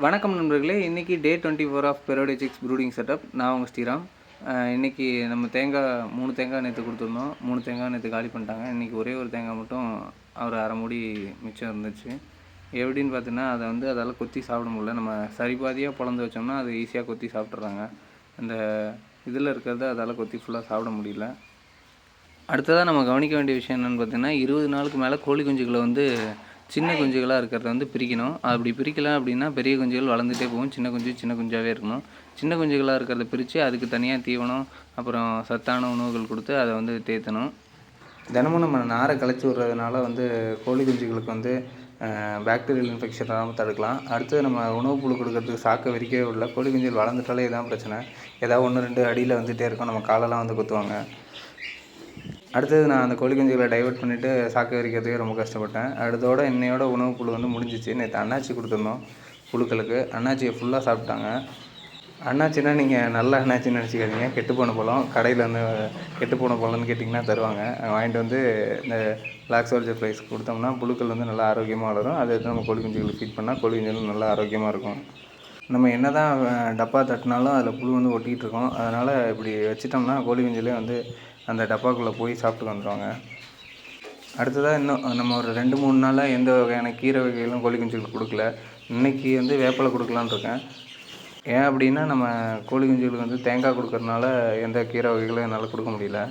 வணக்கம் நண்பர்களே. இன்றைக்கி டே 24 ஆஃப் பெரோடே சிக்ஸ் ப்ரூடிங் செட்டப். நான் உங்கள் ஸ்ரீராம். இன்றைக்கி நம்ம தேங்காய் 3 தேங்காய் நேற்று கொடுத்துருந்தோம். 3 தேங்காய் நேற்று காலி பண்ணிட்டாங்க. இன்றைக்கி ஒரே ஒரு தேங்காய் மட்டும் ஒரு அரை மூடி மிச்சம் இருந்துச்சு. எப்படின்னு பார்த்தீங்கன்னா, அதை வந்து அதால் கொத்தி சாப்பிட முடியல. நம்ம சரிபாதியாக பிளந்து வச்சோம்னா அது ஈஸியாக கொத்தி சாப்பிட்றாங்க. அந்த இதில் இருக்கிறத அதால் கொத்தி ஃபுல்லாக சாப்பிட முடியல. அடுத்ததாக நம்ம கவனிக்க வேண்டிய விஷயம் என்னென்னு பார்த்தீங்கன்னா, 20 நாளுக்கு மேலே கோழி குஞ்சுகளை வந்து சின்ன குஞ்சுகளாக இருக்கிறத வந்து பிரிக்கணும். அப்படி பிரிக்கல அப்படின்னா பெரிய குஞ்சுகள் வளர்ந்துட்டே போகும். சின்ன குஞ்சாகவே இருக்கணும். சின்ன குஞ்சுகளாக இருக்கிறத பிரித்து அதுக்கு தனியாக தீவனம், அப்புறம் சத்தான உணவுகள் கொடுத்து அதை வந்து தேற்றணும். தினமும் நம்ம நாரை கழிச்சி விடுறதுனால வந்து கோழி குஞ்சுகளுக்கு வந்து பாக்டீரியல் இன்ஃபெக்ஷன் வராமல் தடுக்கலாம். அடுத்து நம்ம உணவு புழு கொடுக்கறதுக்கு சாக்கை விரிக்கவே விடல. கோழி குஞ்சுகள் வளர்ந்துட்டாலே இதான் பிரச்சனை. ஏதாவது 1-2 அடியில் வந்துகிட்டே இருக்கும். நம்ம காலெல்லாம் வந்து குத்துவாங்க. அடுத்தது நான் அந்த கோழி குஞ்சுகளை டைவெர்ட் பண்ணிவிட்டு சாக்கை விரிக்கிறதுக்கே ரொம்ப கஷ்டப்பட்டேன். அடுத்தோட இன்னையோட உணவு புழு வந்து முடிஞ்சிச்சு. நேற்று அண்ணாச்சி கொடுத்துருந்தோம் புழுக்களுக்கு. அண்ணாச்சியை ஃபுல்லாக சாப்பிட்டாங்க. அண்ணாச்சின்னா நீங்கள் நல்ல அண்ணாச்சின்னு நினச்சிக்காதீங்க. கெட்டுப்போன பழம். கடையில் வந்து கெட்டுப்போன பழம்னு கேட்டிங்கன்னா தருவாங்க. வாங்கிட்டு வந்து இந்த பிளாக் சோல்ஜர் ப்ரைஸ் கொடுத்தோம்னா புழுக்கள் வந்து நல்லா ஆரோக்கியமாக வளரும். அதை எடுத்து நம்ம கோழி குஞ்சுகளுக்கு ஃபீட் பண்ணால் கோழி குஞ்சுகள் நல்லா ஆரோக்கியமாக இருக்கும். நம்ம என்ன தான் டப்பா தட்டினாலும் அதில் புழு வந்து ஒட்டிகிட்டு இருக்கோம். அதனால் இப்படி வச்சிட்டோம்னா கோழி குஞ்சுலே வந்து அந்த டப்பாக்குள்ளே போய் சாப்பிட்டு வந்துடுவாங்க. அடுத்ததாக இன்னும் நம்ம ஒரு 2-3 நாளாக எந்த வகையான கீரை வகைகளும் கோழி குஞ்சுகளுக்கு கொடுக்கல. இன்றைக்கி வந்து வேப்பிலை கொடுக்கலான்னு இருக்கேன். ஏன் அப்படின்னா, நம்ம கோழி குஞ்சுகளுக்கு வந்து தேங்காய் கொடுக்கறதுனால எந்த கீரை வகைகளும் என்னால் கொடுக்க முடியல.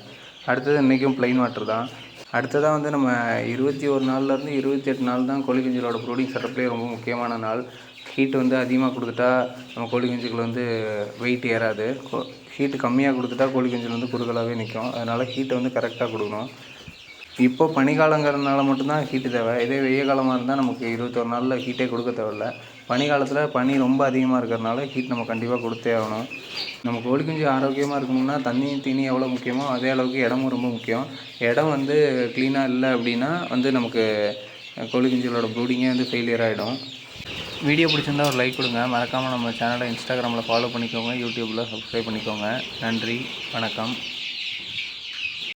அடுத்தது இன்றைக்கும் ப்ளைன் வாட்டர் தான். அடுத்ததாக வந்து நம்ம 21 நாள்லேருந்து 28 நாள் தான் கோழி குஞ்சுகளோட ப்ரூடிங் செட்டப்லேயே ரொம்ப முக்கியமான நாள். ஹீட் வந்து அதிகமாக கொடுத்துட்டா நம்ம கோழி குஞ்சுகள் வந்து வெயிட் ஏறாது. ஹீட்டு கம்மியாக கொடுத்துட்டா கோழி குஞ்சுகள் வந்து குறுகலாகவே நிற்கும். அதனால் ஹீட்டை வந்து கரெக்டாக கொடுக்கணும். இப்போ பனிக்காலங்கிறதுனால மட்டும்தான் ஹீட்டு தேவை. இதே வெய்ய காலமாக இருந்தால் நமக்கு 21 நாளில் ஹீட்டே கொடுக்க தேவையில்ல. பனிக்காலத்தில் பனி ரொம்ப அதிகமாக இருக்கிறதுனால ஹீட் நம்ம கண்டிப்பாக கொடுத்தே ஆகணும். நம்ம கோழி குஞ்சு ஆரோக்கியமாக இருக்கணும்னா தண்ணி தீனி எவ்வளோ முக்கியமோ அதே அளவுக்கு இடமும் ரொம்ப முக்கியம். இடம் வந்து க்ளீனாக இல்லை அப்படின்னா வந்து நமக்கு கோழி குஞ்சுகளோட ப்ரூடிங்கே வந்து ஃபெயிலியர் ஆகிடும். வீடியோ பிடிச்சிருந்தால் ஒரு லைக் கொடுங்க. மறக்காமல் நம்ம சேனலை இன்ஸ்டாகிராமில் ஃபாலோ பண்ணிக்கோங்க. யூடியூப்பில் சப்ஸ்கிரைப் பண்ணிக்கோங்க. நன்றி, வணக்கம்.